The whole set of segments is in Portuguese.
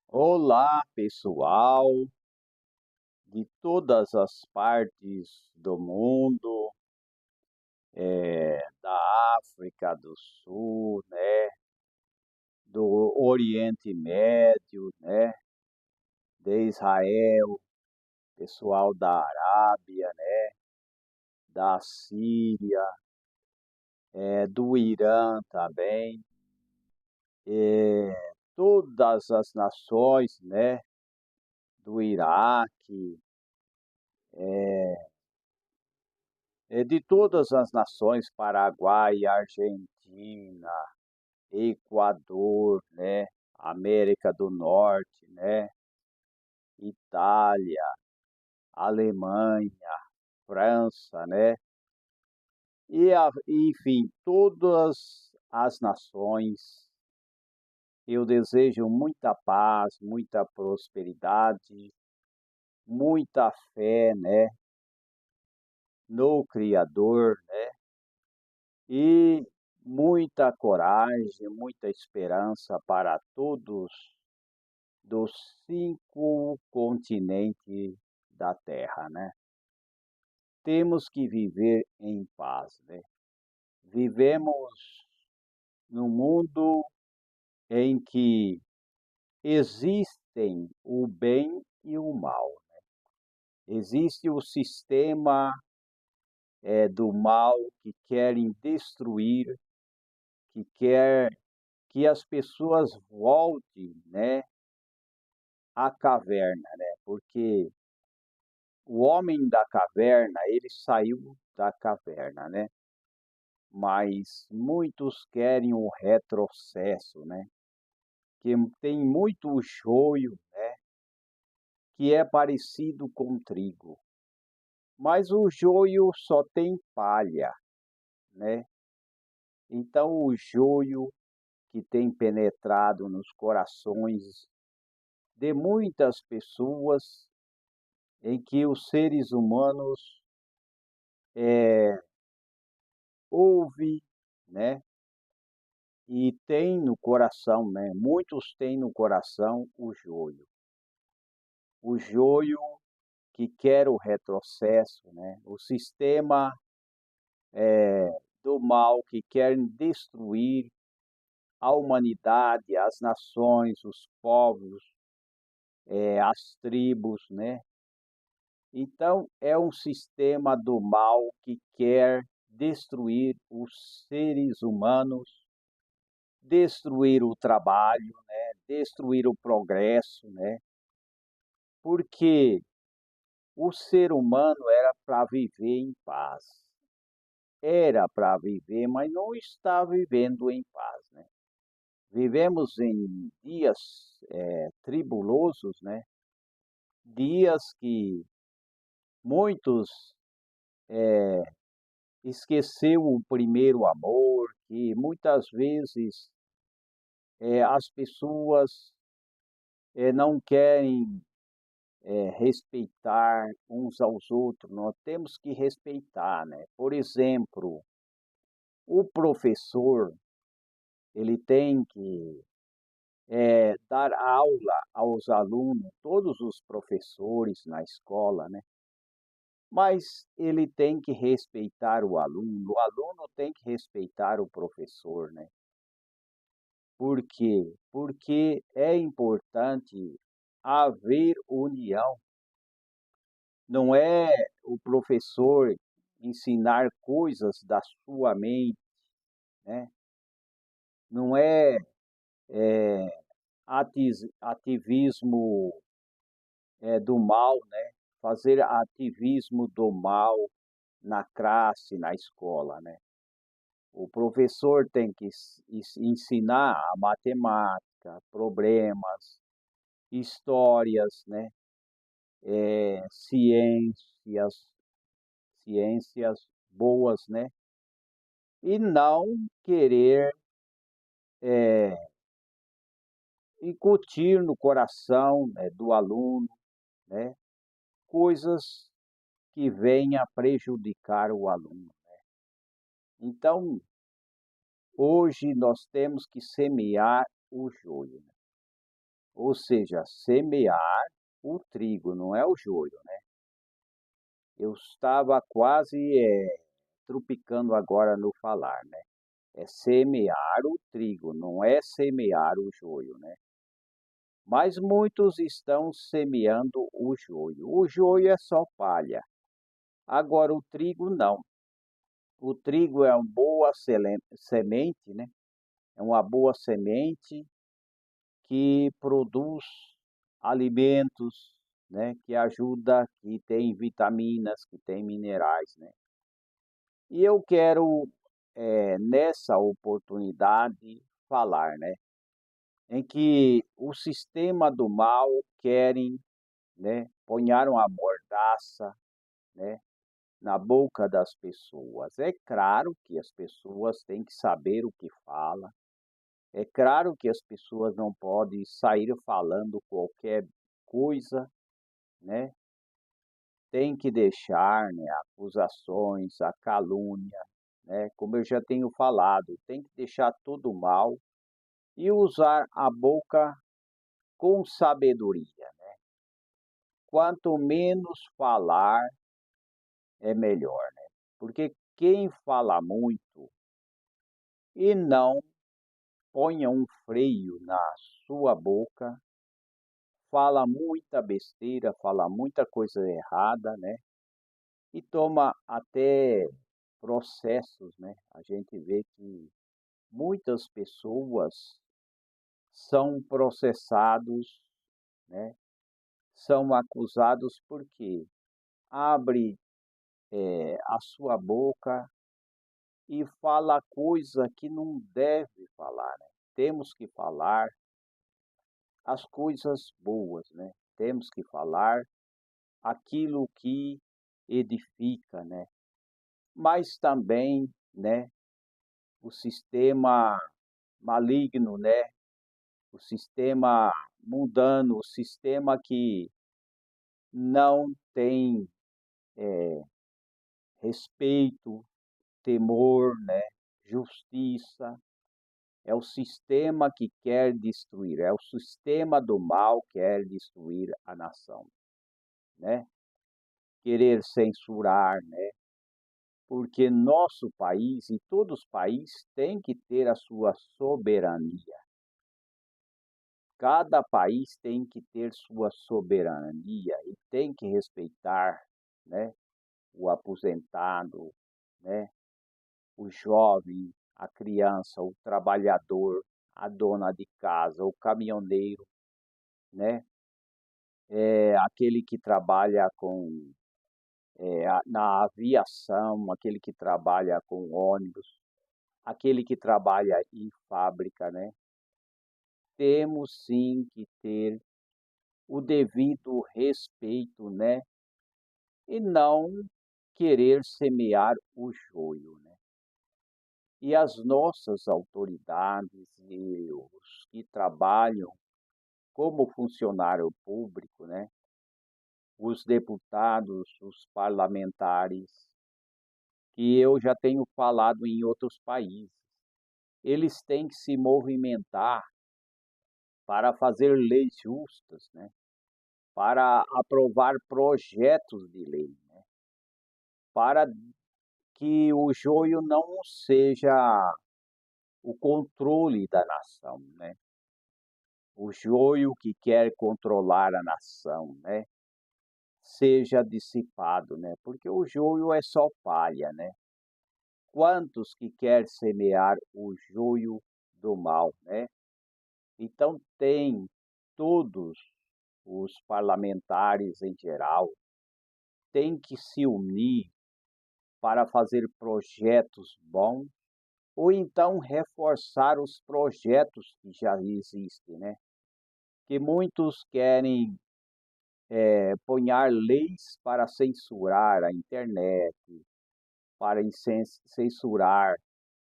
Olá, pessoal de todas as partes do mundo, da África do Sul, né, do Oriente Médio, né, de Israel, pessoal da Arábia, né, da Síria, do Irã também, todas as nações, né, do Iraque, de todas as nações, Paraguai, Argentina, Equador, né? América do Norte, né? Itália, Alemanha, França, né? Enfim, todas as nações. Eu desejo muita paz, muita prosperidade, muita fé, né? No Criador, né? E muita coragem, muita esperança para todos dos 5 continentes da Terra, né. Temos que viver em paz, né. Vivemos num mundo em que existem o bem e o mal. Existe o sistema, do mal que querem destruir, que quer que as pessoas voltem, né, à caverna, né, porque o homem da caverna, ele saiu da caverna, né? Mas muitos querem o retrocesso, né? Que tem muito joio, né? Que é parecido com trigo. Mas o joio só tem palha, né? Então o joio que tem penetrado nos corações de muitas pessoas, em que os seres humanos ouvem, né? E tem no coração, né, muitos têm no coração o joio. O joio que quer o retrocesso, né, o sistema, do mal que quer destruir a humanidade, as nações, os povos, as tribos, né. Então é um sistema do mal que quer destruir os seres humanos, destruir o trabalho, né, destruir o progresso, né. Porque o ser humano era para viver em paz. Era para viver, mas não está vivendo em paz, né. Vivemos em dias, tribulosos, né, dias que muitos, esqueceu o primeiro amor, que muitas vezes, as pessoas, não querem, respeitar uns aos outros, nós temos que respeitar, né. Por exemplo, o professor, ele tem que, dar aula aos alunos, todos os professores na escola, né, mas ele tem que respeitar o aluno tem que respeitar o professor, né. Por quê? Porque é importante haver união, não é o professor ensinar coisas da sua mente, né, não é, eh, ativismo, do mal, né, fazer ativismo do mal na classe, na escola, né. O professor tem que ensinar a matemática, problemas, histórias, né, ciências, ciências boas, né, e não querer, eh, incutir no coração, do aluno, né, coisas que venha a prejudicar o aluno. Então, hoje nós temos que semear o joio, né. ou seja, semear o trigo, não é o joio, né? Eu estava quase tropicando agora no falar, né? É semear o trigo, não é semear o joio, né? Mas muitos estão semeando o joio. O joio é só palha. Agora o trigo não. O trigo é uma boa semente, né? É uma boa semente que produz alimentos, né? Que ajuda, que tem vitaminas, que tem minerais, né? E eu quero, nessa oportunidade, falar, né? Em que o sistema do mal querem, né? Ponharam a mordaça, né? Na boca das pessoas. É claro que as pessoas têm que saber o que fala. É claro que as pessoas não podem sair falando qualquer coisa, né? Tem que deixar, né, acusações, a calúnia, né? Como eu já tenho falado, tem que deixar tudo mal e usar a boca com sabedoria. Quanto menos falar, é melhor, né? Porque quem fala muito e não ponha um freio na sua boca, fala muita besteira, fala muita coisa errada, né? E toma até processos, né? A gente vê que muitas pessoas são processados, né? São acusados porque abre a sua boca e fala coisa que não deve falar, né? Temos que falar as coisas boas, né? Temos que falar aquilo que edifica, né? Mas também, né, o sistema maligno, né? O sistema mundano, o sistema que não tem respeito, temor, né? Justiça. É o sistema que quer destruir, é o sistema do mal que quer destruir a nação, né? Querer censurar, né? Porque nosso país e todos os países têm que ter a sua soberania. Cada país tem que ter sua soberania e tem que respeitar, né, o aposentado, né, o jovem, a criança, o trabalhador, a dona de casa, o caminhoneiro, né, aquele que trabalha na aviação, aquele que trabalha com ônibus, aquele que trabalha em fábrica, né? Temos sim que ter o devido respeito, né? E não querer semear o joio, né? E as nossas autoridades e os que trabalham como funcionário público, né? Os deputados, os parlamentares, que eu já tenho falado em outros países, eles têm que se movimentar para fazer leis justas, né? Para aprovar projetos de lei, né? Para que o joio não seja o controle da nação, né? O joio que quer controlar a nação, né? Seja dissipado, né? Porque o joio é só palha, né? Quantos que quer semear o joio do mal, né? Então tem todos os parlamentares em geral têm que se unir para fazer projetos bons ou então reforçar os projetos que já existem, né? Que muitos querem ponhar leis para censurar a internet, para censurar,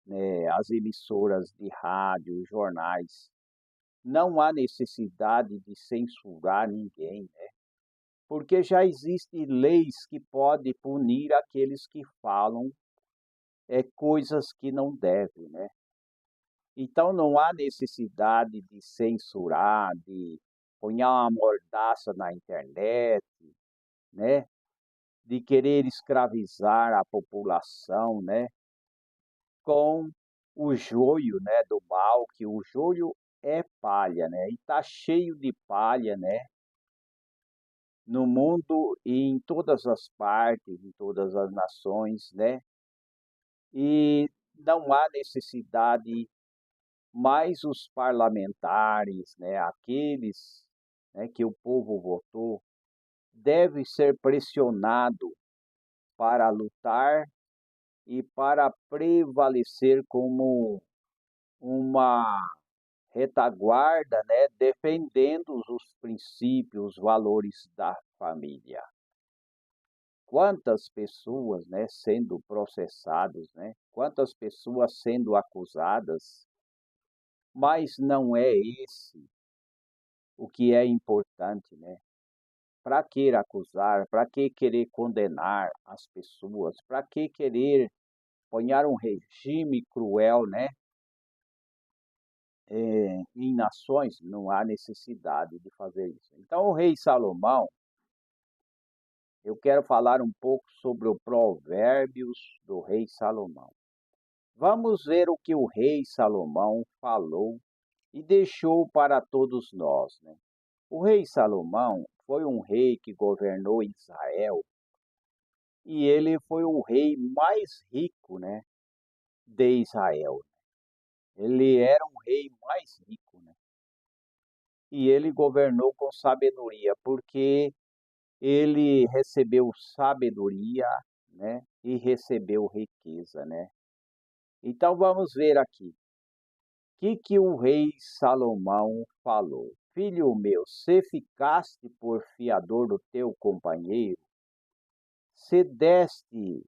né, as emissoras de rádio, jornais. Não há necessidade de censurar ninguém, né? Porque já existem leis que podem punir aqueles que falam coisas que não devem, né? Então não há necessidade de censurar, ponhar uma mordaça na internet, né? De querer escravizar a população, né? Com o joio, né? Do mal, que o joio é palha, né? E tá cheio de palha, né? No mundo e em todas as partes, em todas as nações, né? E não há necessidade mais os parlamentares, né, aqueles, né, que o povo votou, deve ser pressionado para lutar e para prevalecer como uma retaguarda, né, defendendo os princípios, os valores da família. Quantas pessoas, né, sendo processadas, né? Quantas pessoas sendo acusadas, mas não é esse o que é importante, né? Para que acusar? Para que querer condenar as pessoas? Para que querer ponhar um regime cruel, né? Em nações, não há necessidade de fazer isso. Então, o rei Salomão, eu quero falar um pouco sobre o Provérbios do rei Salomão. Vamos ver o que o rei Salomão falou e deixou para todos nós, né? O rei Salomão foi um rei que governou Israel e ele foi o rei mais rico, né, de Israel. Ele era um rei mais rico, né? E ele governou com sabedoria, porque ele recebeu sabedoria, né, e recebeu riqueza, né? Então vamos ver aqui. O que o rei Salomão falou? Filho meu, se ficaste por fiador do teu companheiro, se deste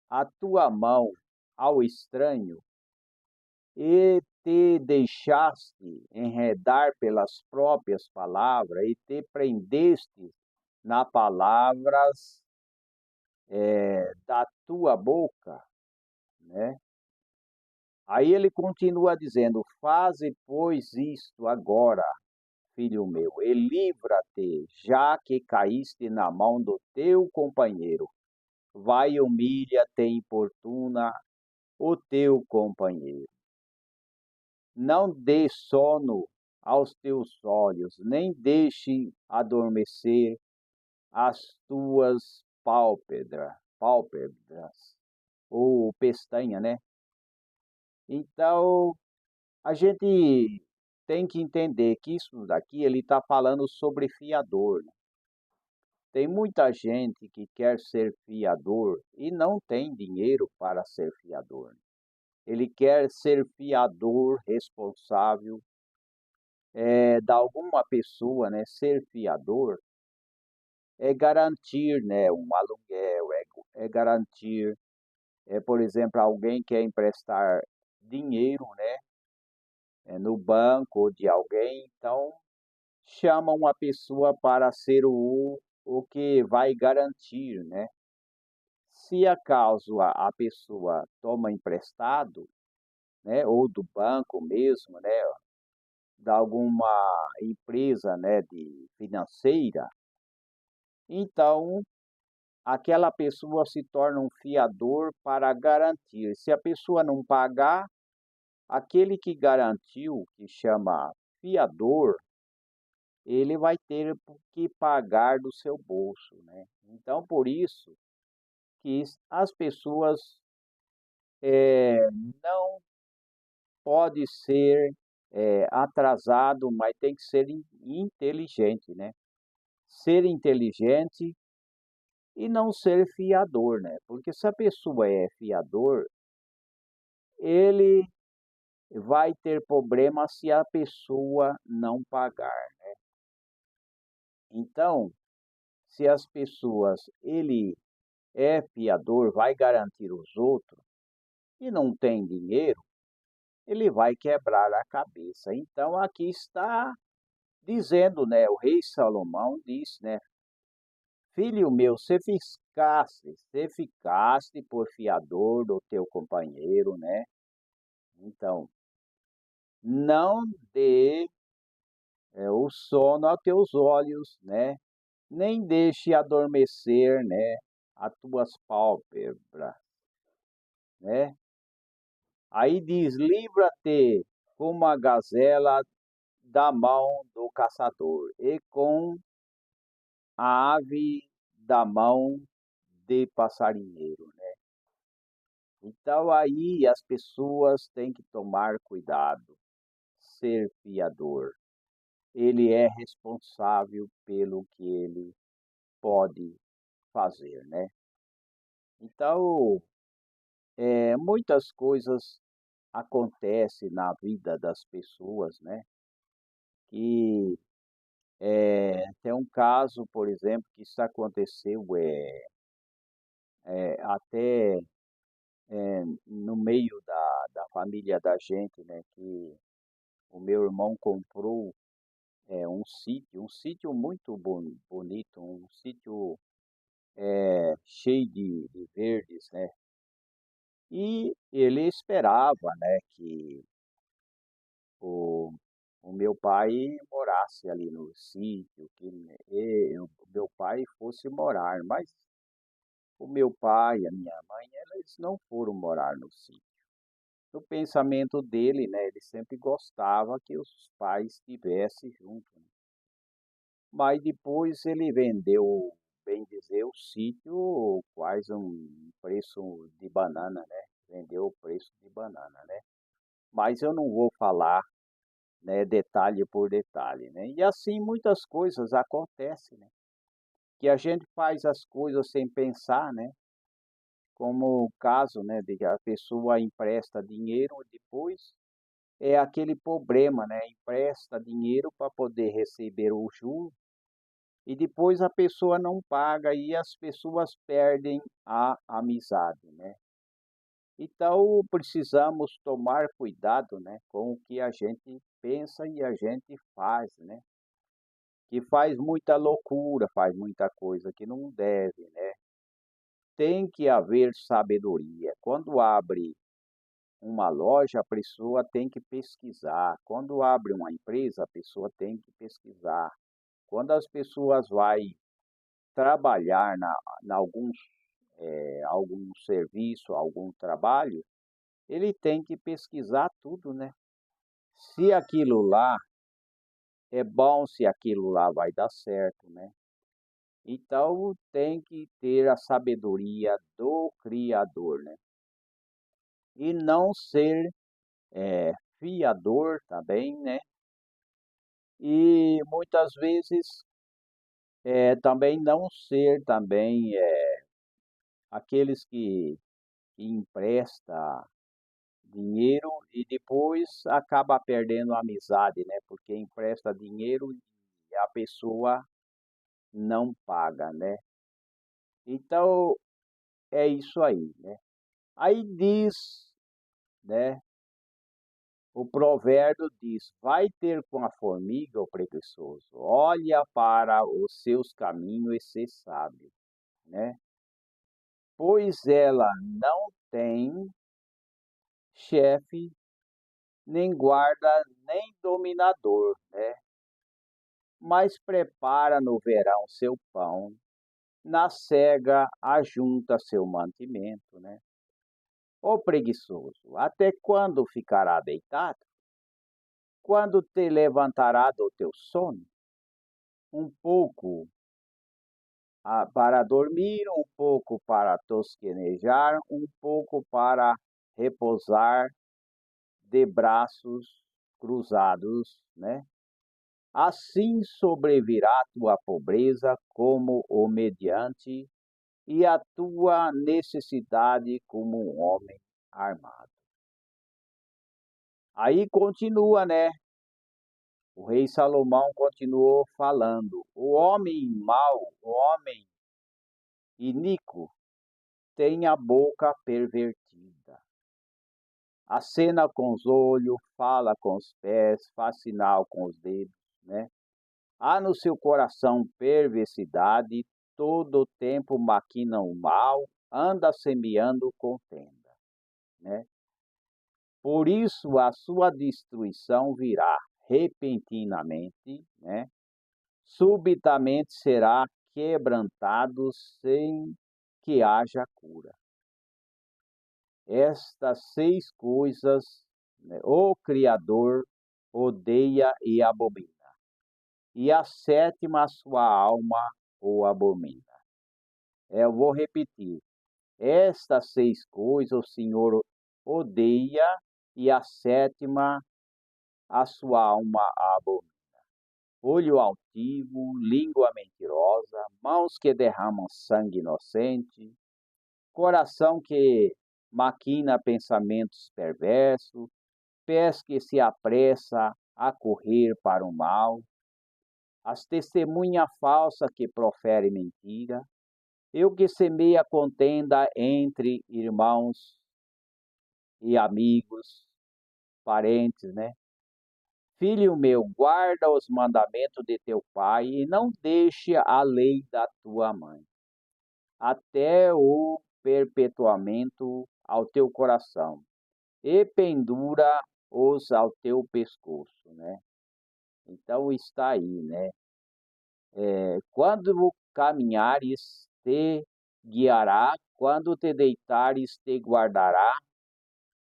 a tua mão ao estranho e te deixaste enredar pelas próprias palavras e te prendeste nas palavras da tua boca, né? Aí ele continua dizendo: faze, pois, isto agora, filho meu, e livra-te, já que caíste na mão do teu companheiro. Vai, humilha-te, importuna o teu companheiro. Não dê sono aos teus olhos, nem deixe adormecer as tuas pálpebras, ou pestaña, né? Então, a gente tem que entender que isso daqui ele está falando sobre fiador, né? Tem muita gente que quer ser fiador e não tem dinheiro para ser fiador, né? Ele quer ser fiador responsável de alguma pessoa, né? Ser fiador é garantir, né, um aluguel, é garantir, por exemplo, alguém quer emprestar dinheiro, né, no banco de alguém, então chama uma pessoa para ser o que vai garantir, né? Se acaso a pessoa toma emprestado, né, ou do banco mesmo, né, de alguma empresa, né, de financeira, então aquela pessoa se torna um fiador para garantir. Se a pessoa não pagar, aquele que garantiu, que chama fiador, ele vai ter que pagar do seu bolso, né? Então, por isso que as pessoas não pode ser atrasado, mas tem que ser inteligente, né? Ser inteligente e não ser fiador, né? Porque se a pessoa é fiador, ele vai ter problema se a pessoa não pagar. Então, se as pessoas, ele é fiador, vai garantir os outros e não tem dinheiro, ele vai quebrar a cabeça. Então, aqui está dizendo, né, o rei Salomão diz, né, filho meu, se ficaste por fiador do teu companheiro, né? Então, não dê o sono a teus olhos, né? Nem deixe adormecer, né, as tuas pálpebras, né? Aí diz: livra-te como a gazela da mão do caçador, e com a ave da mão de passarinheiro, né? Então aí as pessoas têm que tomar cuidado, ser fiador. Ele é responsável pelo que ele pode fazer, né? Então, muitas coisas acontecem na vida das pessoas, né? Que tem um caso, por exemplo, que isso aconteceu até no meio da família da gente, né? Que o meu irmão comprou um sítio muito bonito, um sítio cheio de verdes, né? E ele esperava, né, que o, o meu pai morasse ali no sítio, que o meu pai fosse morar, mas o meu pai e a minha mãe, eles não foram morar no sítio. No pensamento dele, né, ele sempre gostava que os pais estivessem juntos, né? Mas depois ele vendeu, bem dizer, o sítio quase um preço de banana, né? Vendeu o preço de banana, né? Mas eu não vou falar, né, detalhe por detalhe, né? E assim muitas coisas acontecem, né? Que a gente faz as coisas sem pensar, né? Como o caso, né, de que a pessoa empresta dinheiro, depois é aquele problema, né? Empresta dinheiro para poder receber o juro e depois a pessoa não paga e as pessoas perdem a amizade, né? Então precisamos tomar cuidado, né, com o que a gente pensa e a gente faz, né? Que faz muita loucura, faz muita coisa que não deve, né? Tem que haver sabedoria. Quando abre uma loja, a pessoa tem que pesquisar. Quando abre uma empresa, a pessoa tem que pesquisar. Quando as pessoas vai trabalhar na algum serviço, algum trabalho, ele tem que pesquisar tudo, né? Se aquilo lá é bom, se aquilo lá vai dar certo, né? Então tem que ter a sabedoria do Criador, né? E não ser fiador também, né? E muitas vezes também não ser também aqueles que empresta dinheiro e depois acaba perdendo a amizade, né? Porque empresta dinheiro e a pessoa não paga, né? Então é isso aí, né? Aí diz, né? O provérbio diz: vai ter com a formiga o preguiçoso, olha para os seus caminhos e ser sábio, né? Pois ela não tem chefe, nem guarda, nem dominador, né? Mas prepara no verão seu pão, na cega ajunta seu mantimento, né? Ô preguiçoso, até quando ficará deitado? Quando te levantará do teu sono? Um pouco para dormir, um pouco para tosquenejar, um pouco para repousar de braços cruzados, né? Assim sobrevirá a tua pobreza como o mediante e a tua necessidade como um homem armado. Aí continua, né? O rei Salomão continuou falando: o homem mau, o homem iníquo, tem a boca pervertida. Acena com os olhos, fala com os pés, faz sinal com os dedos, né? Há no seu coração perversidade, todo o tempo maquina o mal, anda semeando contenda, né? Por isso a sua destruição virá repentinamente, né? Subitamente será quebrantado sem que haja cura. Estas 6 coisas, né, o Criador odeia e abomina, e a sétima a sua alma o abomina. Eu vou repetir. Estas 6 coisas o Senhor odeia, e a sétima a sua alma abomina. Olho altivo, língua mentirosa, mãos que derramam sangue inocente, coração que maquina pensamentos perversos, pés que se apressa a correr para o mal, as testemunha falsa que profere mentira, eu que semeia contenda entre irmãos e amigos, parentes, né? Filho meu, guarda os mandamentos de teu pai e não deixe a lei da tua mãe, até o perpetuamento ao teu coração, e pendura-os ao teu pescoço, né? Então está aí, né? Quando caminhares, te guiará, quando te deitares, te guardará,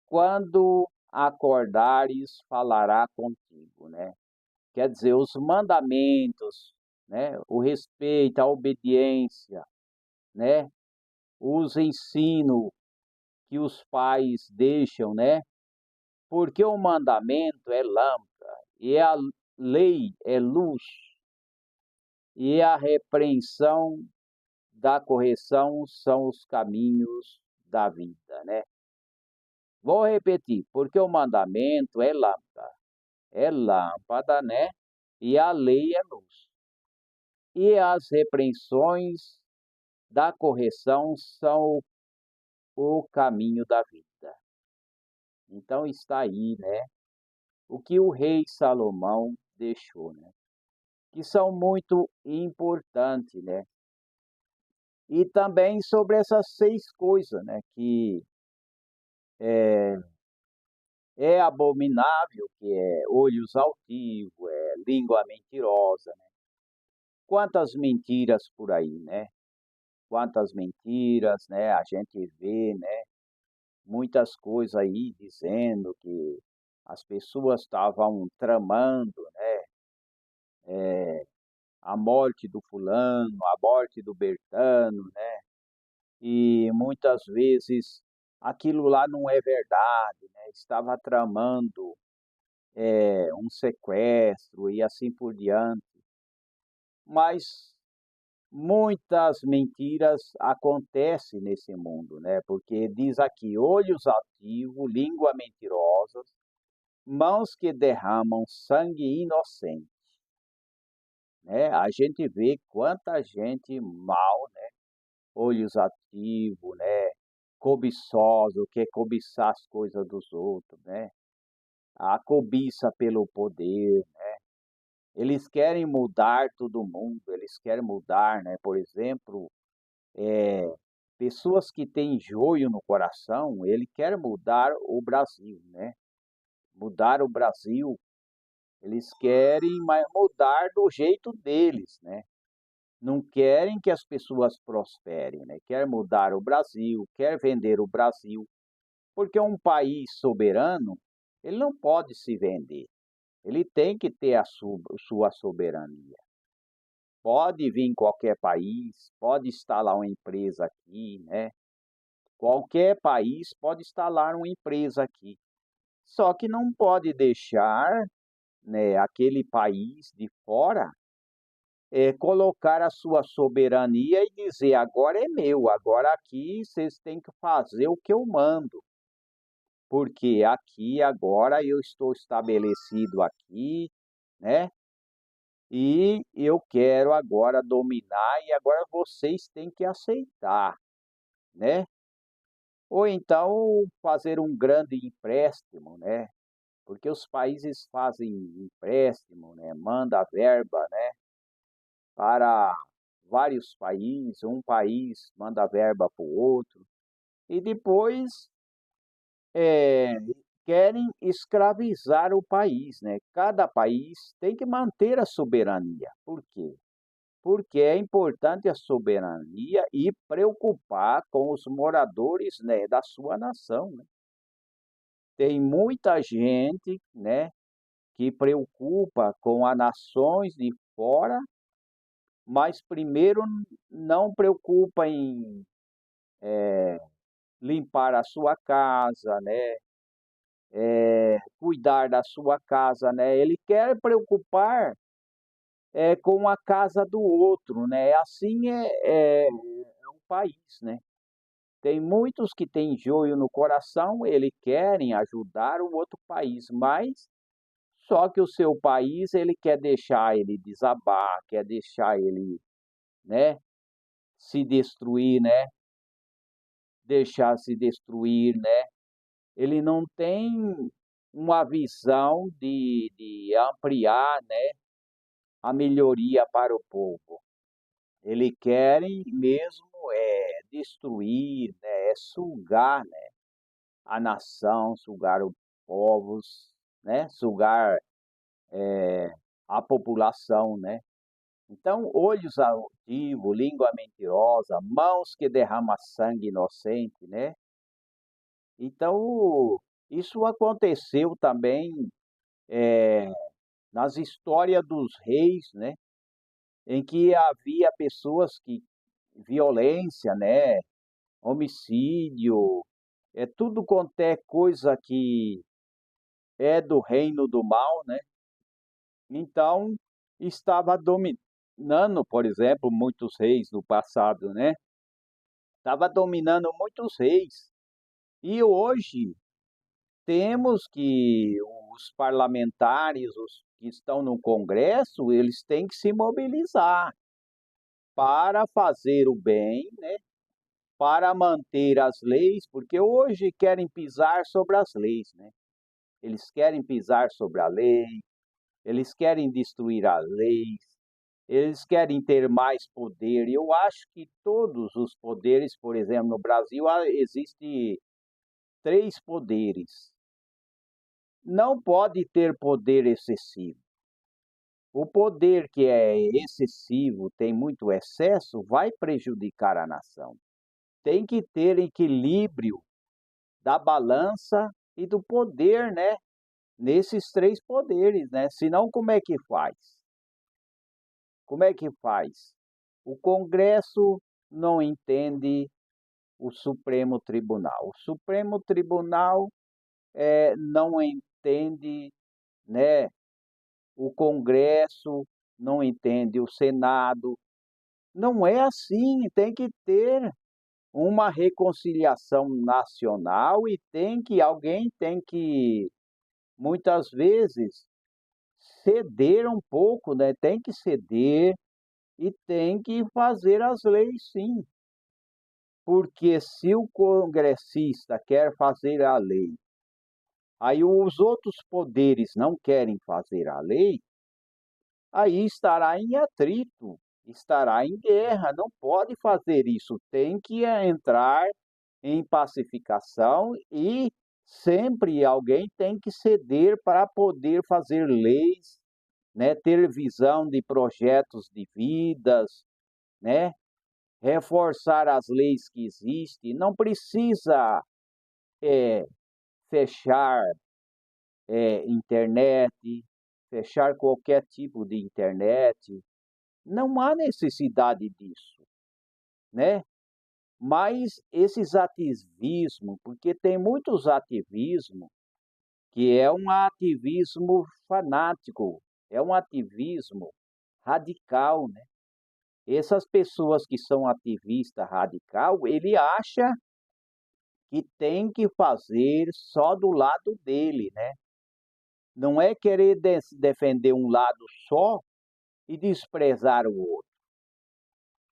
quando acordares, falará contigo, né? Quer dizer, os mandamentos, né? O respeito, a obediência, né? Os ensinos que os pais deixam, né? Porque o mandamento é lâmpada e a lei é luz, e a repreensão da correção são os caminhos da vida, né? Vou repetir, porque o mandamento é lâmpada, né? E a lei é luz. E as repreensões da correção são o caminho da vida. Então está aí, né? O que o rei Salomão deixou, né? Que são muito importantes, né? E também sobre essas 6 coisas, né? Que é, é abominável, que é olhos altivos, é língua mentirosa, né? Quantas mentiras por aí, né? Quantas mentiras, né? A gente vê, né? Muitas coisas aí dizendo que as pessoas estavam tramando, né? A morte do fulano, a morte do Bertano, né? E muitas vezes aquilo lá não é verdade, né? Estava tramando um sequestro e assim por diante. Mas muitas mentiras acontecem nesse mundo, né? Porque diz aqui, olhos altivos, língua mentirosa, mãos que derramam sangue inocente, né? A gente vê quanta gente mal, né? Olhos ativos, né? Cobiçoso, quer cobiçar as coisas dos outros, né? A cobiça pelo poder, né? Eles querem mudar todo mundo, eles querem mudar, né? Por exemplo, pessoas que têm joio no coração, ele quer mudar o Brasil, né? Mudar o Brasil, eles querem mudar do jeito deles, né? Não querem que as pessoas prosperem, né? Quer mudar o Brasil, quer vender o Brasil, porque um país soberano, ele não pode se vender. Ele tem que ter a sua soberania. Pode vir em qualquer país, pode instalar uma empresa aqui, né? Qualquer país pode instalar uma empresa aqui. Só que não pode deixar, né, aquele país de fora colocar a sua soberania e dizer: agora é meu, agora aqui vocês têm que fazer o que eu mando, porque aqui agora eu estou estabelecido aqui, né? E eu quero agora dominar e agora vocês têm que aceitar, né? Ou então fazer um grande empréstimo, né? Porque os países fazem empréstimo, né? Manda verba, né? Para vários países, um país manda verba para o outro, e depois querem escravizar o país, né? Cada país tem que manter a soberania. Por quê? Porque é importante a soberania e preocupar com os moradores, né, da sua nação, né? Tem muita gente, né, que preocupa com as nações de fora, mas primeiro não preocupa em limpar a sua casa, né, cuidar da sua casa, né? Ele quer preocupar com a casa do outro, né? Assim é o país, né? Tem muitos que têm joio no coração, eles querem ajudar o outro país, mas só que o seu país ele quer deixar ele desabar, quer deixar ele, né, se destruir, né? Deixar se destruir, né? Ele não tem uma visão de ampliar, né, a melhoria para o povo. Eles querem mesmo destruir, né, sugar, né, a nação, sugar os povos, né, sugar a população, né. Então, olhos altivos, língua mentirosa, mãos que derramam sangue inocente, né. Então, isso aconteceu também nas histórias dos reis, né, em que havia pessoas que violência, né, homicídio, é tudo quanto é coisa que é do reino do mal, né? Então, estava dominando, por exemplo, muitos reis no passado, né? Estava dominando muitos reis. E hoje temos que os parlamentares, os que estão no Congresso, eles têm que se mobilizar para fazer o bem, né? Para manter as leis, porque hoje querem pisar sobre as leis, né? Eles querem pisar sobre a lei, eles querem destruir as leis, eles querem ter mais poder. E eu acho que todos os poderes, por exemplo, no Brasil existe 3 poderes. Não pode ter poder excessivo. O poder que é excessivo, tem muito excesso, vai prejudicar a nação. Tem que ter equilíbrio da balança e do poder, né? Nesses 3 poderes, né? Senão como é que faz? Como é que faz? O Congresso não entende o Supremo Tribunal. O Supremo Tribunal não entende, né? O Congresso não entende o Senado. Não é assim, tem que ter uma reconciliação nacional e alguém tem que muitas vezes ceder um pouco, né? Tem que ceder e tem que fazer as leis sim. Porque se o congressista quer fazer a lei, aí os outros poderes não querem fazer a lei, aí estará em atrito, estará em guerra, não pode fazer isso, tem que entrar em pacificação e sempre alguém tem que ceder para poder fazer leis, né, ter visão de projetos de vidas, né, reforçar as leis que existem. Não precisa fechar internet, fechar qualquer tipo de internet. Não há necessidade disso, né? Mas esses ativismos, porque tem muitos ativismos que é um ativismo fanático, é um ativismo radical, né? Essas pessoas que são ativistas radical, ele acha que tem que fazer só do lado dele, né? Não é querer defender um lado só e desprezar o outro,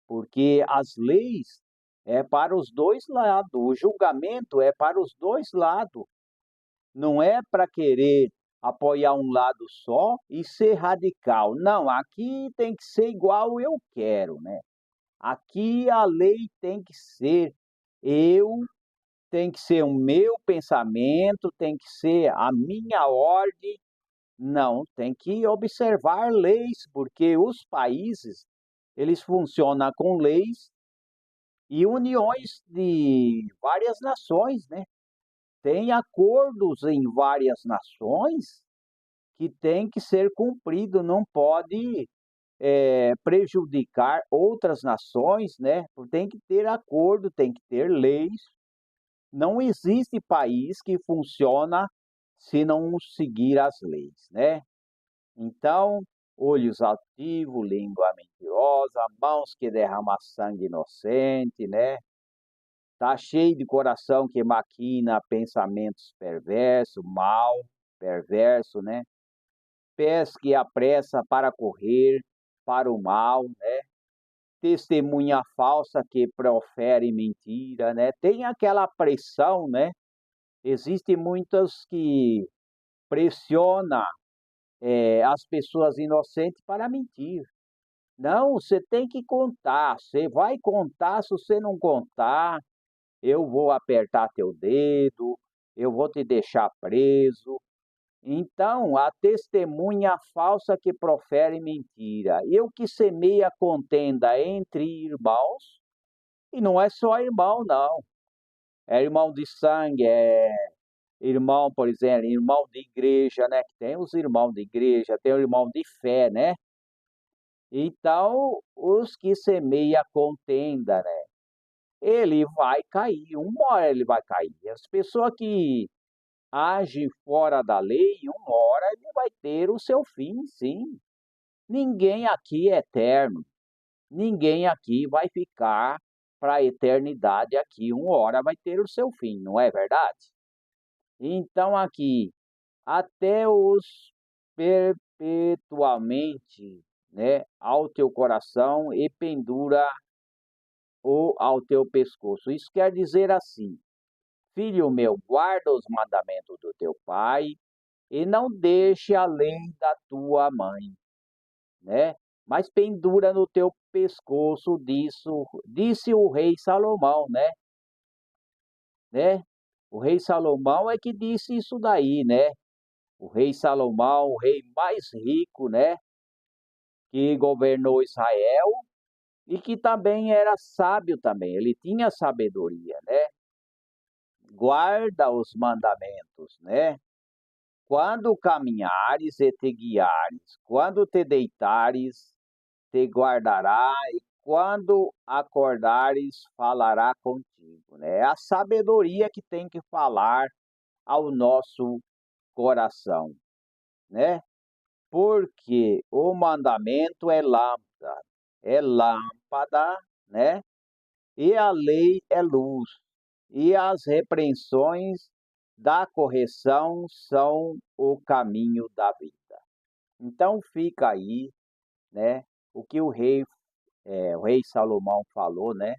porque as leis é para os dois lados, o julgamento é para os dois lados, não é para querer apoiar um lado só e ser radical. Não, aqui tem que ser igual eu quero, né? Aqui a lei tem que ser eu tem que ser o meu pensamento, tem que ser a minha ordem. Não, tem que observar leis, porque os países, eles funcionam com leis e uniões de várias nações, né? Tem acordos em várias nações que tem que ser cumprido, não pode prejudicar outras nações, né? Tem que ter acordo, tem que ter leis. Não existe país que funciona se não seguir as leis, né? Então, olhos altivos, língua mentirosa, mãos que derramam sangue inocente, né? Tá cheio de coração que maquina pensamentos perversos, mal, perverso, né? Pés que apressa para correr para o mal, né? Testemunha falsa que profere mentira, né? Tem aquela pressão, né? Existem muitas que pressiona as pessoas inocentes para mentir. Não, você tem que contar. Você vai contar, se você não contar, eu vou apertar teu dedo, eu vou te deixar preso. Então, a testemunha falsa que profere mentira, e o que semeia contenda entre irmãos, e não é só irmão, não. É irmão de sangue, é irmão, por exemplo, irmão de igreja, né? Que tem os irmãos de igreja, tem o irmão de fé, né? Então, os que semeia contenda, né? Ele vai cair, uma hora ele vai cair. As pessoas que agem fora da lei, uma hora ele vai ter o seu fim, sim. Ninguém aqui é eterno. Ninguém aqui vai ficar para a eternidade aqui. Uma hora vai ter o seu fim, não é verdade? Então aqui, até os perpetuamente, né, ao teu coração e pendura ou ao teu pescoço. Isso quer dizer assim: filho meu, guarda os mandamentos do teu pai e não deixe a lei da tua mãe, né? Mas pendura no teu pescoço, disse o rei Salomão, né? O rei Salomão é que disse isso daí, né? O rei Salomão, o rei mais rico, né? Que governou Israel e que também era sábio também. Ele tinha sabedoria, né? Guarda os mandamentos, né? Quando caminhares e te guiares, quando te deitares, te guardará, e quando acordares, falará contigo, né? É a sabedoria que tem que falar ao nosso coração, né? Porque o mandamento é lâmpada, né? E a lei é luz, e as repreensões da correção são o caminho da vida. Então fica aí, né, o que o rei Salomão falou, né?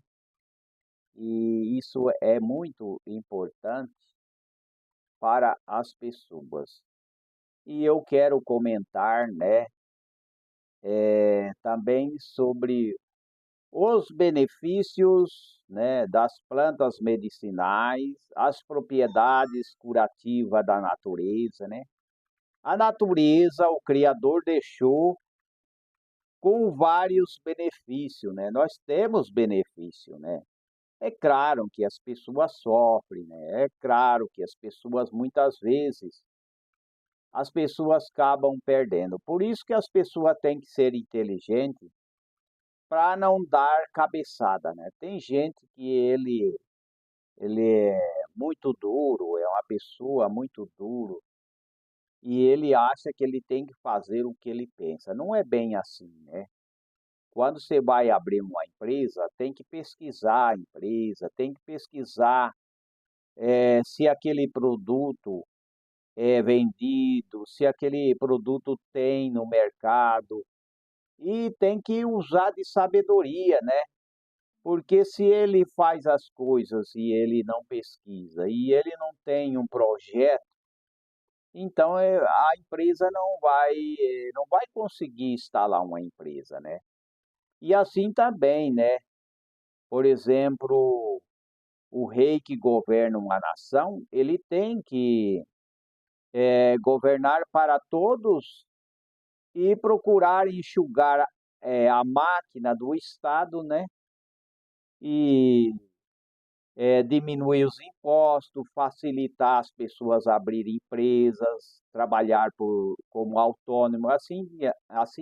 E isso é muito importante para as pessoas. E eu quero comentar, né, também sobre os benefícios, né, das plantas medicinais, as propriedades curativas da natureza, né? A natureza, o Criador deixou com vários benefícios, né? Nós temos benefício, né? É claro que as pessoas sofrem, né? É claro que as pessoas muitas vezes as pessoas acabam perdendo. Por isso que as pessoas têm que ser inteligentes para não dar cabeçada, né? Tem gente que ele é muito duro, é uma pessoa muito duro e ele acha que ele tem que fazer o que ele pensa. Não é bem assim, né? Quando você vai abrir uma empresa, tem que pesquisar a empresa, tem que pesquisar se aquele produto é vendido, se aquele produto tem no mercado, e tem que usar de sabedoria, né? Porque se ele faz as coisas e ele não pesquisa, e ele não tem um projeto, então a empresa não vai conseguir instalar uma empresa, né? E assim também, né? Por exemplo, o rei que governa uma nação, ele tem que governar para todos e procurar enxugar a máquina do Estado, né? E diminuir os impostos, facilitar as pessoas a abrirem empresas, trabalhar como autônomo, assim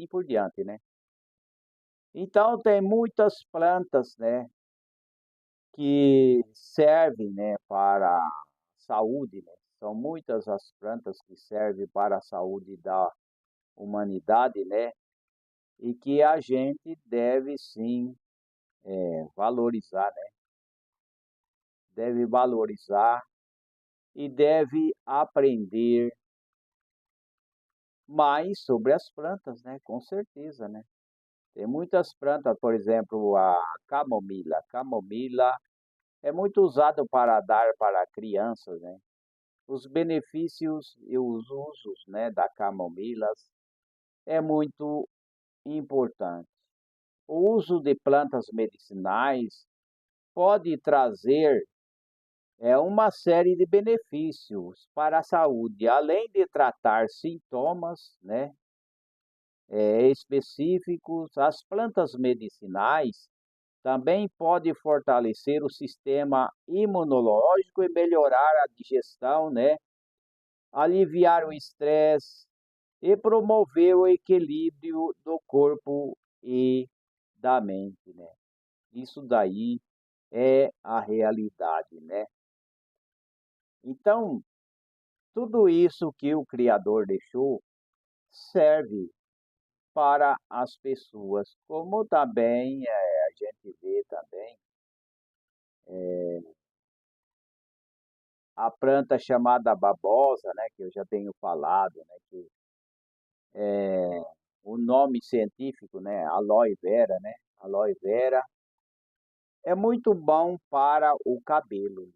por diante, né? Então tem muitas plantas, né, que servem, né, para a saúde, né? São muitas as plantas que servem para a saúde da humanidade, né? E que a gente deve sim valorizar, né? Deve valorizar e deve aprender mais sobre as plantas, né? Com certeza, né? Tem muitas plantas, por exemplo, a camomila. A camomila é muito usado para dar para crianças, né? Os benefícios e os usos, né, da camomila é muito importante. O uso de plantas medicinais pode trazer uma série de benefícios para a saúde, além de tratar sintomas, né, específicos. As plantas medicinais também podem fortalecer o sistema imunológico e melhorar a digestão, né, aliviar o estresse e promover o equilíbrio do corpo e da mente, né? Isso daí é a realidade, né? Então, tudo isso que o Criador deixou serve para as pessoas, como também a gente vê também a planta chamada babosa, né, que eu já tenho falado, né, que é o nome científico, né, aloe vera, né, aloe vera é muito bom para o cabelo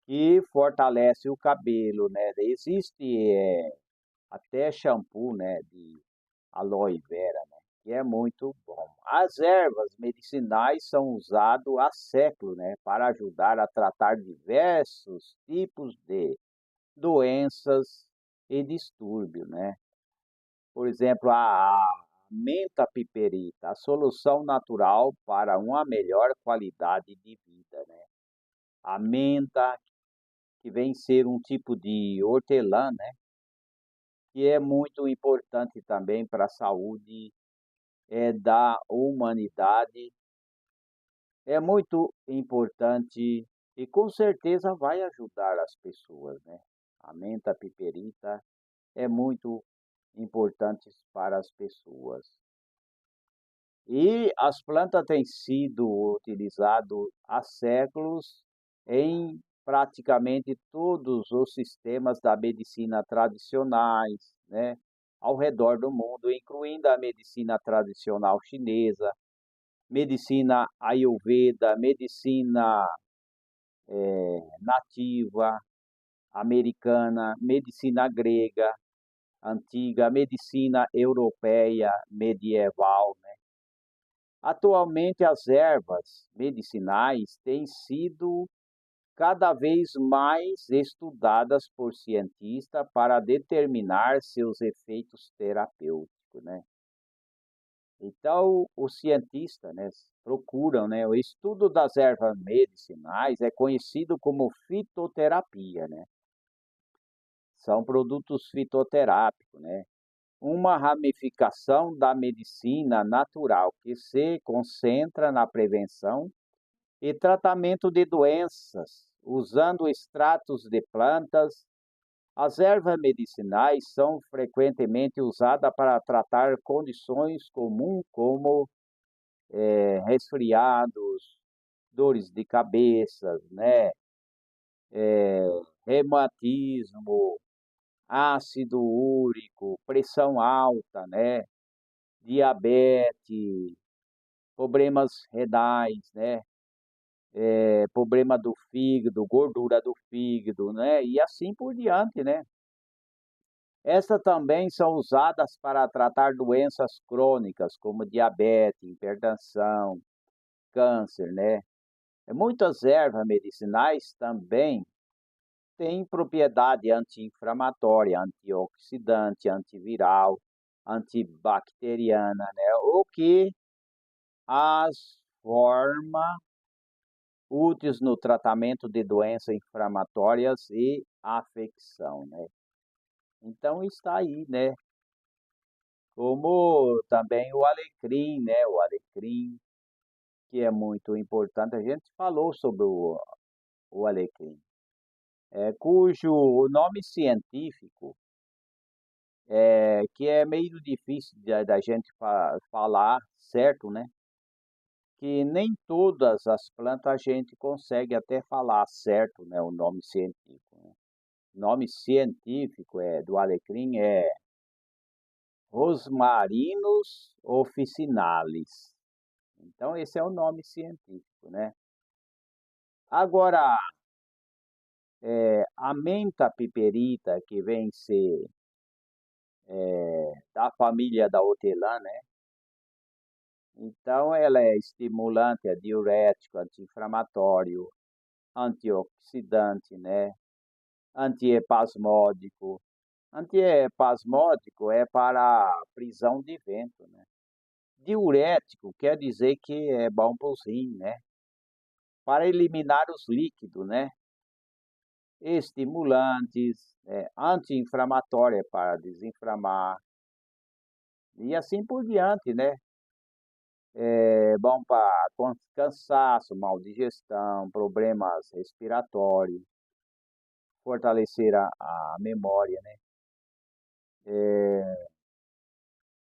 e fortalece o cabelo, né? Existe até shampoo, né, de aloe vera, né, que é muito bom. As ervas medicinais são usadas há séculos, né, para ajudar a tratar diversos tipos de doenças e distúrbios, né? Por exemplo, a menta piperita, a solução natural para uma melhor qualidade de vida, né? A menta, que vem ser um tipo de hortelã, né? Que é muito importante também para a saúde da humanidade. É muito importante e com certeza vai ajudar as pessoas, né? A menta piperita é muito importante para as pessoas. E as plantas têm sido utilizadas há séculos em praticamente todos os sistemas da medicina tradicionais, né, ao redor do mundo, incluindo a medicina tradicional chinesa, medicina ayurveda, medicina nativa americana, medicina grega antiga, medicina europeia medieval. Atualmente, as ervas medicinais têm sido cada vez mais estudadas por cientistas para determinar seus efeitos terapêuticos, né? Então, os cientistas, né, procuram, né, o estudo das ervas medicinais é conhecido como fitoterapia, né? São produtos fitoterápicos, né? Uma ramificação da medicina natural que se concentra na prevenção e tratamento de doenças, usando extratos de plantas. As ervas medicinais são frequentemente usadas para tratar condições comuns como resfriados, dores de cabeça, né? Reumatismo, ácido úrico, pressão alta, né? Diabetes, problemas renais, né? Problema do fígado, gordura do fígado, né? E assim por diante, né? Essas também são usadas para tratar doenças crônicas, como diabetes, hipertensão, câncer, né? Muitas ervas medicinais também têm propriedade anti-inflamatória, antioxidante, antiviral, antibacteriana, né? O que as forma úteis no tratamento de doenças inflamatórias e afecção, né? Então está aí, né? Como também o alecrim, né? O alecrim, que é muito importante. A gente falou sobre o alecrim, cujo nome científico que é meio difícil da gente falar, certo, né? Que nem todas as plantas a gente consegue até falar certo, né? O nome científico, né? O nome científico do alecrim é Rosmarinus officinalis. Então esse é o nome científico, né? Agora, a menta piperita, que vem ser da família da hortelã, né? Então ela é estimulante, é diurético, anti-inflamatório, antioxidante, né? Antiespasmódico. Antiespasmódico é para prisão de vento, né? Diurético quer dizer que é bom para os rins, né? Para eliminar os líquidos, né? Estimulantes, anti-inflamatório para desinflamar, e assim por diante, né? É bom para cansaço, mal digestão, problemas respiratórios, fortalecer a memória, né?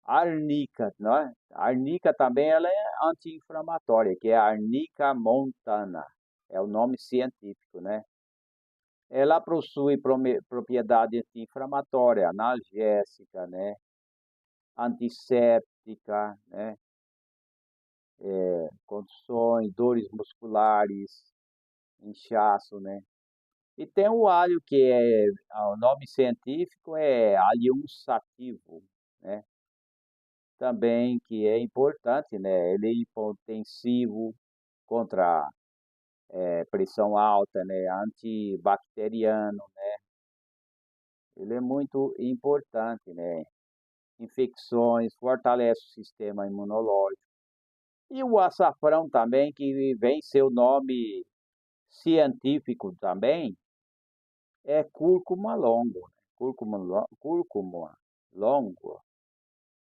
Arnica, né? A arnica também ela é anti-inflamatória, que é a Arnica montana, é o nome científico, né? Ela possui propriedade anti-inflamatória, analgésica, né? Antisséptica, né? Condições, dores musculares, inchaço, né? E tem o alho o nome científico é Allium sativum, né? Também que é importante, né? Ele é hipotensivo contra pressão alta, né? Antibacteriano, né? Ele é muito importante, né? Infecções, fortalece o sistema imunológico. E o açafrão também, que vem seu nome científico também, é cúrcuma longo, né? Longo,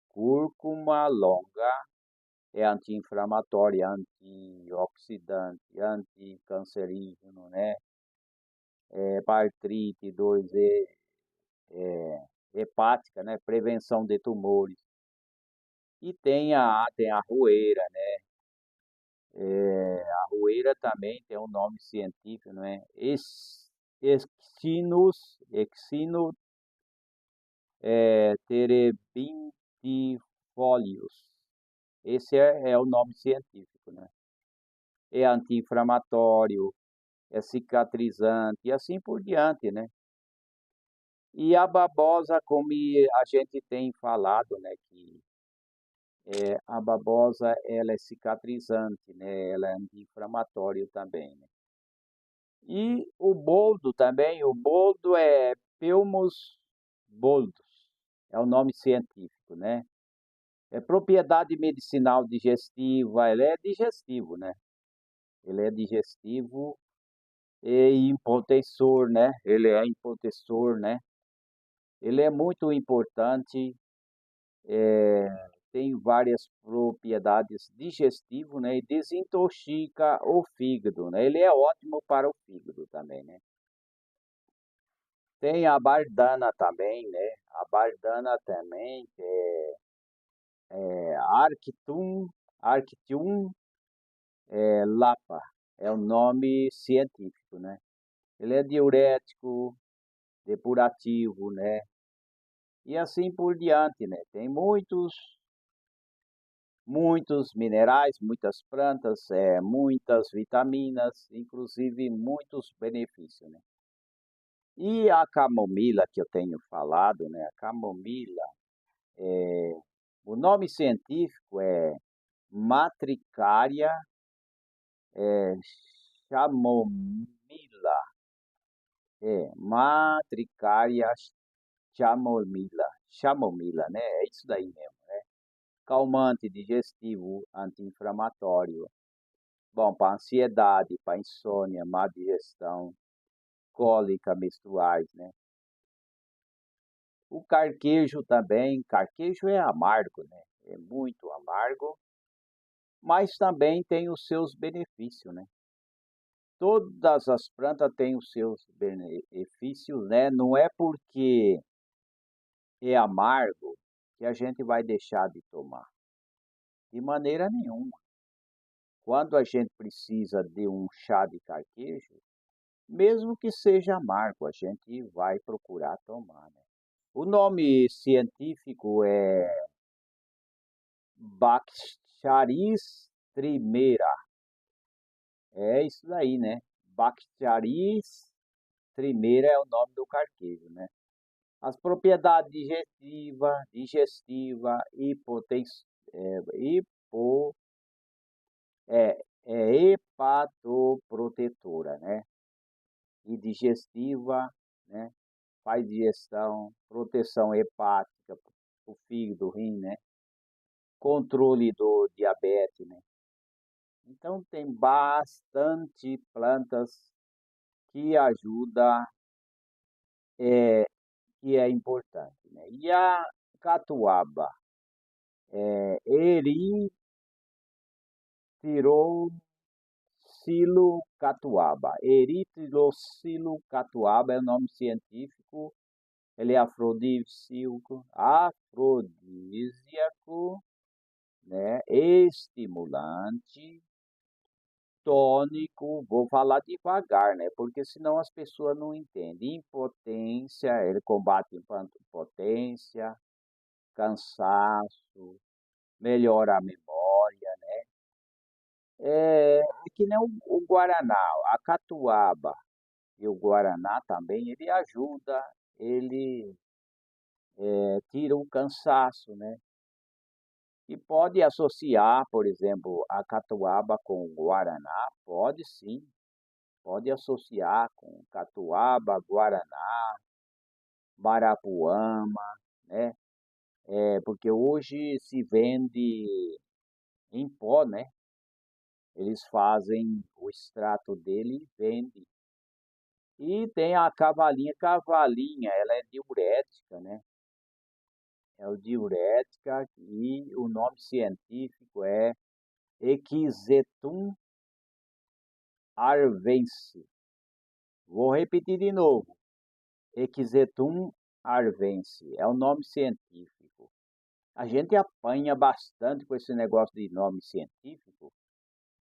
cúrcuma longa é anti-inflamatória, antioxidante, anticancerígeno, né? Para artrite 2E, hepática, né? Prevenção de tumores. E tem a roeira, né? A roeira também tem um nome científico, né? Exinus terebintifolius. Esse é o nome científico, né? É anti-inflamatório, é cicatrizante e assim por diante, né? E a babosa, como a gente tem falado, né, que a babosa ela é cicatrizante, né? Ela é anti-inflamatório também, né? E o boldo é Pelmus boldus, é o nome científico, né? É propriedade medicinal digestiva, ele é digestivo, né? Ele é digestivo e impotensor, né? Ele é impotensor, né? Ele é muito importante, tem várias propriedades digestivo, né? E desintoxica o fígado, né? Ele é ótimo para o fígado também, né? Tem a bardana também, né? A bardana também, que é Arctium lapa, é o nome científico, né? Ele é diurético, depurativo, né? E assim por diante, né? Tem muitos minerais, muitas plantas, muitas vitaminas, inclusive muitos benefícios, né? E a camomila que eu tenho falado, né? A camomila, o nome científico é Matricaria chamomila, Matricária chamomila, né? É isso daí mesmo, né? Calmante digestivo, anti-inflamatório, bom, para ansiedade, para insônia, má digestão, cólica menstruais, né? O carquejo também, carquejo é amargo, né? É muito amargo, mas também tem os seus benefícios, né? Todas as plantas têm os seus benefícios, né? Não é porque é amargo que a gente vai deixar de tomar, de maneira nenhuma. Quando a gente precisa de um chá de carquejo, mesmo que seja amargo, a gente vai procurar tomar, né? O nome científico é Baccharis trimeira. É isso daí, né? Baccharis trimeira é o nome do carquejo, né? As propriedades digestiva, hipo, hepatoprotetora, né? E digestiva, né? Faz digestão, proteção hepática, o fígado, o rim, né? Controle do diabetes, né? Então tem bastante plantas que ajudam, que é importante, né? E a catuaba, Eritrocilo catuaba é o nome científico. Ele é afrodisíaco, né? Estimulante, tônico, vou falar devagar, né? Porque senão as pessoas não entendem. Impotência, ele combate impotência, cansaço, melhora a memória. É que nem o guaraná, a catuaba e o guaraná também, ele ajuda, ele tira o cansaço, né? E pode associar, por exemplo, a catuaba com o guaraná, pode sim, pode associar com catuaba, guaraná, marapuama, né? Porque hoje se vende em pó, né? Eles fazem o extrato dele e vendem. E tem a cavalinha, ela é diurética, né? É o diurética e o nome científico é Equisetum arvense. Vou repetir de novo. Equisetum arvense é o nome científico. A gente apanha bastante com esse negócio de nome científico,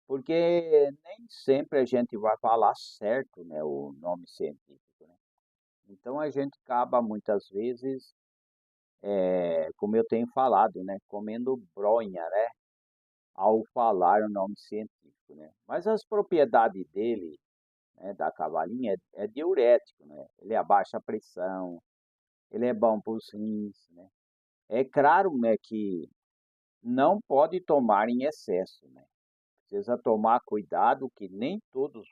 porque nem sempre a gente vai falar certo, né, o nome científico, né? Então a gente acaba muitas vezes, como eu tenho falado, né, comendo bronha, né, ao falar o nome científico, né? Mas as propriedades dele, né, da cavalinha, é diurético, né? Ele abaixa a pressão, ele é bom para os rins, né? É claro, né, que não pode tomar em excesso, né? Precisa tomar cuidado que nem todos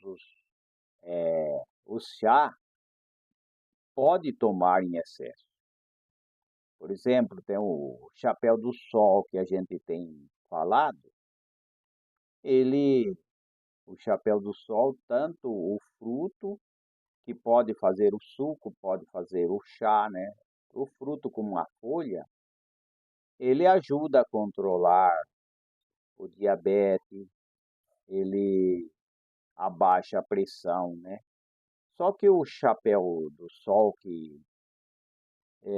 os chá pode tomar em excesso. Por exemplo, tem o chapéu do sol que a gente tem falado, ele, o chapéu do sol, tanto o fruto, que pode fazer o suco, pode fazer o chá, né? O fruto como a folha, ele ajuda a controlar o diabetes, ele abaixa a pressão, né? Só que o chapéu do sol, que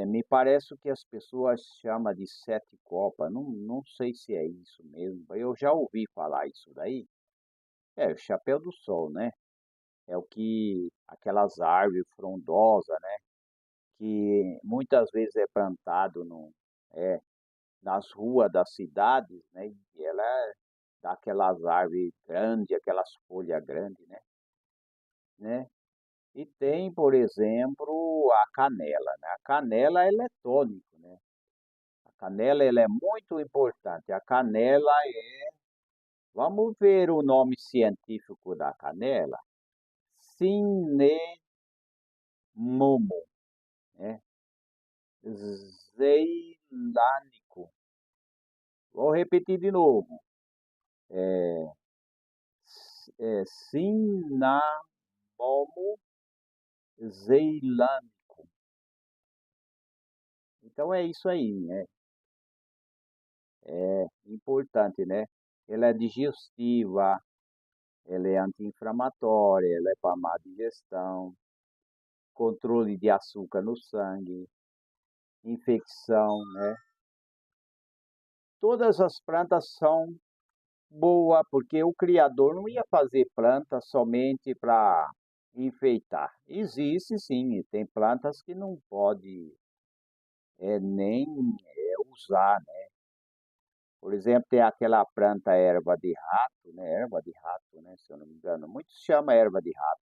me parece que as pessoas chamam de sete copas, não sei se é isso mesmo, eu já ouvi falar isso daí. É, o chapéu do sol, né? É o que aquelas árvores frondosas, né? Que muitas vezes é plantado é, nas ruas das cidades, né? E ela dá aquelas árvores grandes, aquelas folhas grandes, né? E tem, por exemplo, a canela, né? A canela, ela é tônico, né? A canela, ela é muito importante. A canela Vamos ver o nome científico da canela. Cinemomo, né? Zeilânico. Vou repetir de novo. É, Cinnamomo zeilânico. Então é isso aí, né? É importante, né? Ela é digestiva, ela é anti-inflamatória, ela é para má digestão, controle de açúcar no sangue, infecção, né? Todas as plantas são boas, porque o criador não ia fazer planta somente para enfeitar. Existe sim, tem plantas que não pode nem usar, né? Por exemplo, tem aquela planta erva de rato, né? Erva de rato, né? Se eu não me engano, muitos chamam erva de rato,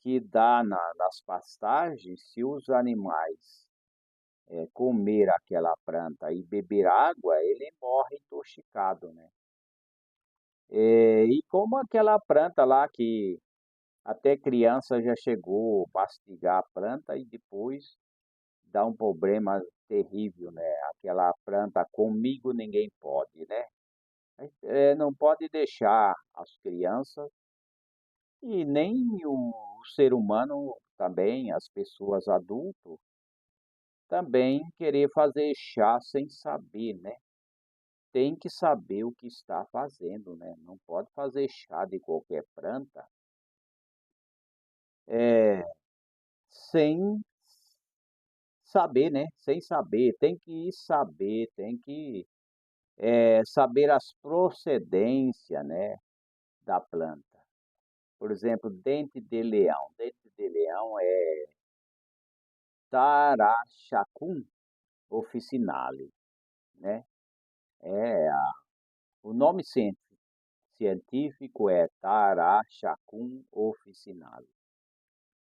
que dá nas pastagens. Se os animais comer aquela planta e beber água, ele morre intoxicado, né? E como aquela planta lá que até criança já chegou a mastigar a planta e depois dá um problema terrível, né? Aquela planta comigo ninguém pode, né? Não pode deixar as crianças e nem o ser humano também, as pessoas adultas, também querer fazer chá sem saber, né? Tem que saber o que está fazendo, né? Não pode fazer chá de qualquer planta é, sem saber, né? Sem saber, tem que saber, tem que saber as procedências, né, da planta. Por exemplo, dente de leão. Dente de leão é Tarachacum officinale, né? É, o nome científico é Tarachacum officinale.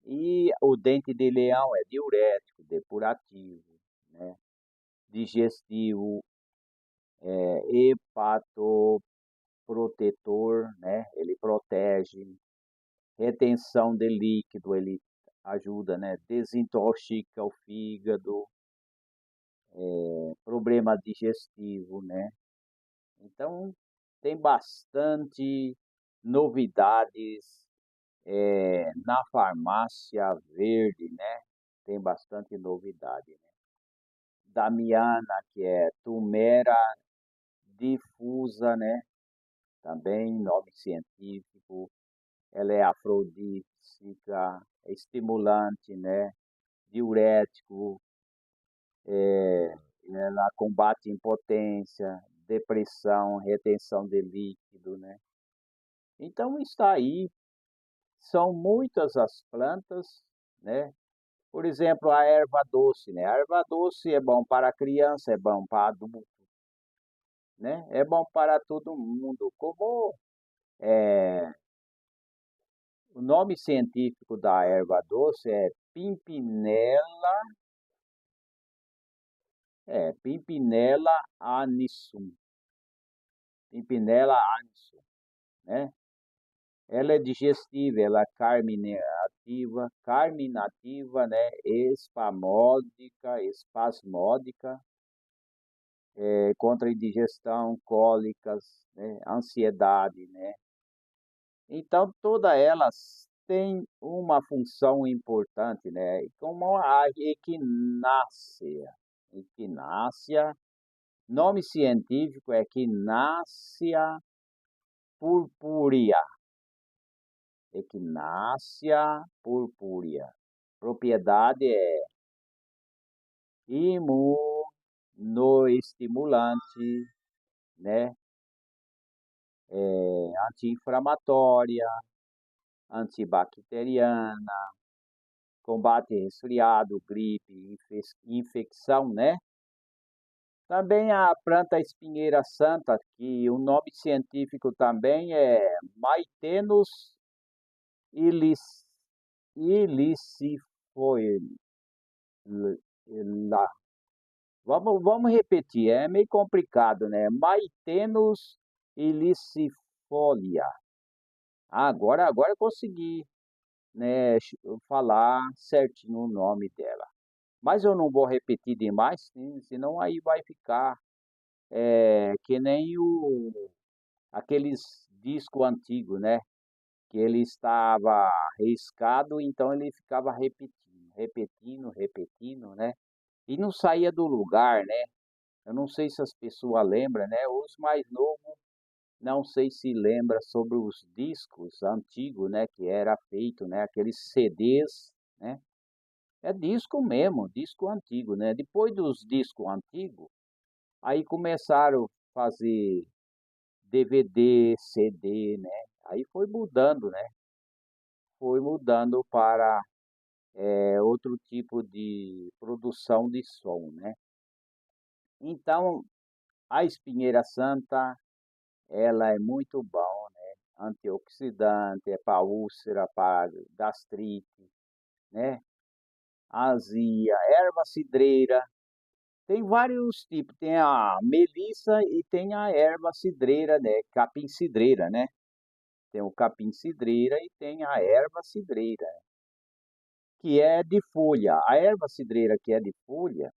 E o dente de leão é diurético, depurativo, né? Digestivo, hepatoprotetor, né? Ele protege, retenção de líquido, ele ajuda, né? Desintoxica o fígado, problema digestivo, né? Então, tem bastante novidades na farmácia verde, né? Tem bastante novidade, né? Damiana, que é Tumera difusa, né? Também nome científico. Ela é afrodisíaca, é estimulante, né? Diurético, ela combate impotência, depressão, retenção de líquido, né? Então está aí, são muitas as plantas, né? Por exemplo, a erva doce, né? A erva doce é bom para criança, é bom para adulto, né? É bom para todo mundo. Como é, o nome científico da erva doce é Pimpinella anissum. Pimpinella anissum, né? Ela é digestiva, ela é carminativa, né? Espasmódica, contra indigestão, cólicas, né? Ansiedade, né? Então, todas elas têm uma função importante, né? Como a equinácea. Equinácea, nome científico é Equinácea purpúrea. Equinácea purpúrea. Propriedade é imunoestimulante, né? Anti-inflamatória, antibacteriana, combate resfriado, gripe, infecção, né? Também a planta espinheira santa, que o nome científico também é Maitenus ilicifolia. Vamos repetir, é meio complicado, né? Maitenus ilicifolia. Agora eu consegui, né, falar certinho o nome dela. Mas eu não vou repetir demais, senão aí vai ficar que nem aqueles disco antigo, né? Que ele estava riscado, então ele ficava repetindo, né? E não saía do lugar, né? Eu não sei se as pessoas lembram, né? Os mais novos, não sei se lembra sobre os discos antigos, né? Que era feito, né? Aqueles CDs, né? É disco mesmo, disco antigo, né? Depois dos discos antigos, aí começaram a fazer DVD, CD, né? Aí foi mudando, né? Foi mudando para outro tipo de produção de som, né? Então, a espinheira santa, ela é muito bom, né? Antioxidante, é para úlcera, para gastrite, né? Azia, erva cidreira, tem vários tipos, tem a melissa e tem a erva cidreira, né? Capim cidreira, né? Tem o capim cidreira e tem a erva cidreira, que é de folha. A erva cidreira que é de folha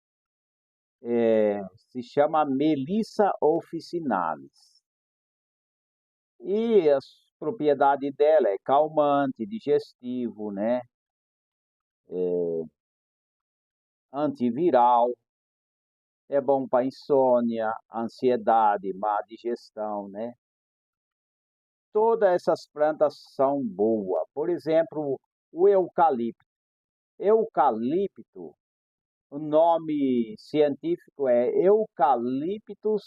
se chama Melissa officinalis. E as propriedades dela é calmante, digestivo, né? Antiviral, é bom para insônia, ansiedade, má digestão, né? Todas essas plantas são boas. Por exemplo, o eucalipto. Eucalipto, o nome científico é Eucalyptus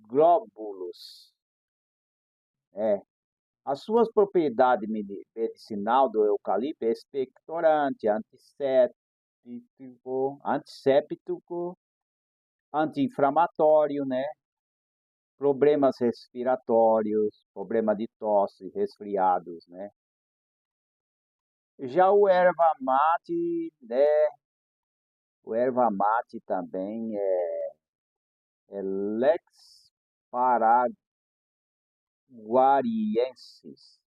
globulus. É. As suas propriedades medicinal do eucalipto é expectorante, antisséptico, anti-inflamatório, né? Problemas respiratórios, problema de tosse, resfriados, né? Já o erva mate, né? O erva mate também é Lex paraguariensis.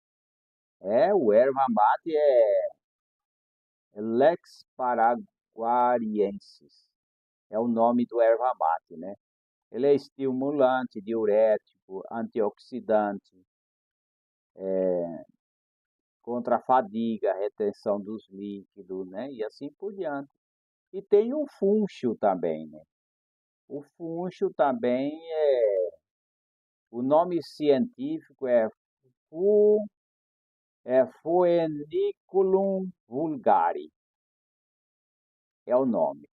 O erva mate é Lex paraguariensis. É o nome do erva mate, né? Ele é estimulante, diurético, antioxidante, contra a fadiga, retenção dos líquidos, né? E assim por diante. E tem o funcho também, né? O funcho também o nome científico Phoenicellum vulgare, é o nome.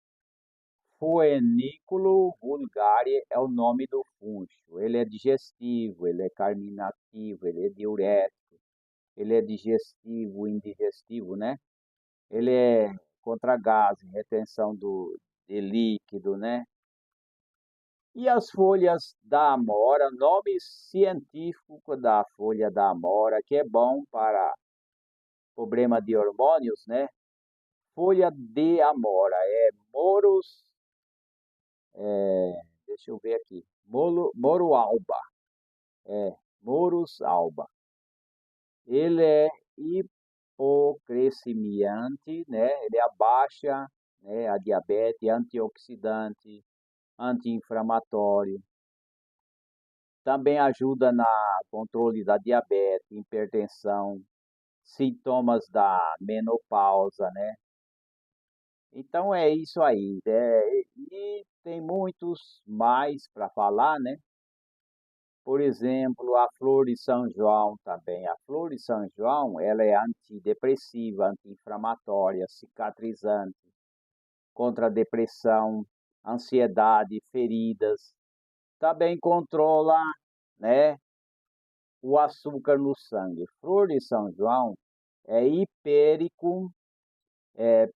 Phoenicellum vulgare é o nome do funcho. Ele é digestivo, ele é carminativo, ele é diurético, ele é digestivo, indigestivo, né? Ele é contra gases, retenção de líquido, né? E as folhas da amora, nome científico da folha da amora, que é bom para problema de hormônios, né? Folha de amora, Morus, deixa eu ver aqui, Moro alba, Morus alba. Ele é hipocrescimiante, né? Ele abaixa, né, a diabetes, antioxidante, anti-inflamatório. Também ajuda na controle da diabetes, hipertensão, sintomas da menopausa, né? Então é isso aí. E tem muitos mais para falar, né? Por exemplo, a flor de São João também. A flor de São João, ela é antidepressiva, anti-inflamatória, cicatrizante, contra a depressão, ansiedade, feridas. Também controla, né, o açúcar no sangue. Flor de São João é Hipericum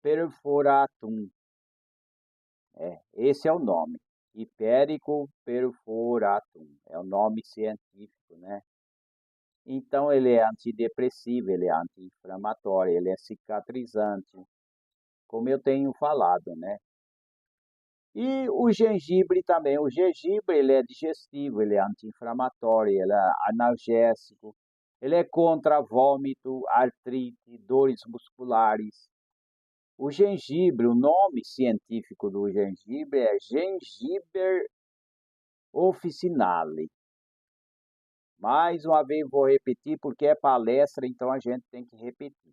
perforatum. Esse é o nome. Hipericum perforatum. É o nome científico, né? Então ele é antidepressivo, ele é anti-inflamatório, ele é cicatrizante, como eu tenho falado, né? E o gengibre também. O gengibre ele é digestivo, ele é anti-inflamatório, ele é analgésico, ele é contra vômito, artrite, dores musculares. O gengibre, o nome científico do gengibre é Gengiber officinale. Mais uma vez vou repetir porque é palestra, então a gente tem que repetir.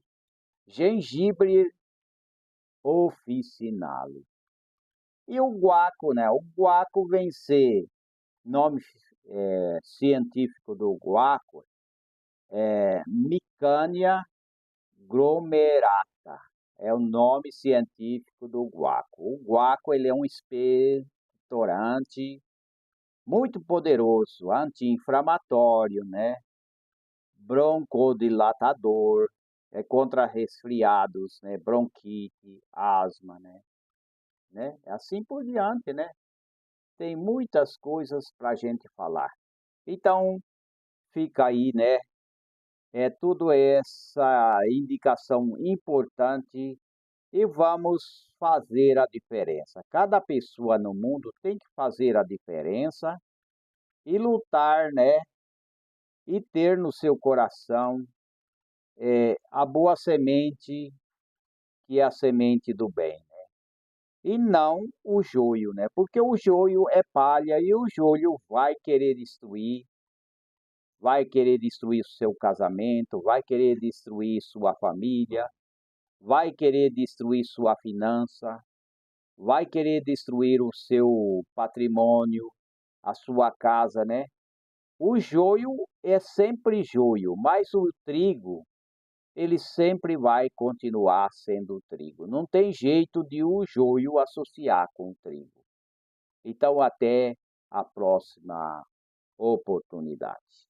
Gengibre officinale. E o guaco, né? O guaco vem ser, nome científico do guaco é Micania glomerata. É o nome científico do guaco. O guaco ele é um expectorante muito poderoso, anti-inflamatório, né? Broncodilatador, é contra resfriados, né? Bronquite, asma, né? Assim por diante, né? Tem muitas coisas para a gente falar. Então, fica aí, né? É tudo essa indicação importante e vamos fazer a diferença. Cada pessoa no mundo tem que fazer a diferença e lutar, né? E ter no seu coração a boa semente, que é a semente do bem, né? E não o joio, né? Porque o joio é palha e o joio vai querer destruir seu casamento, vai querer destruir sua família, vai querer destruir sua finança, vai querer destruir o seu patrimônio, a sua casa, né? O joio é sempre joio, mas o trigo, ele sempre vai continuar sendo trigo. Não tem jeito de o joio associar com o trigo. Então, até a próxima oportunidade.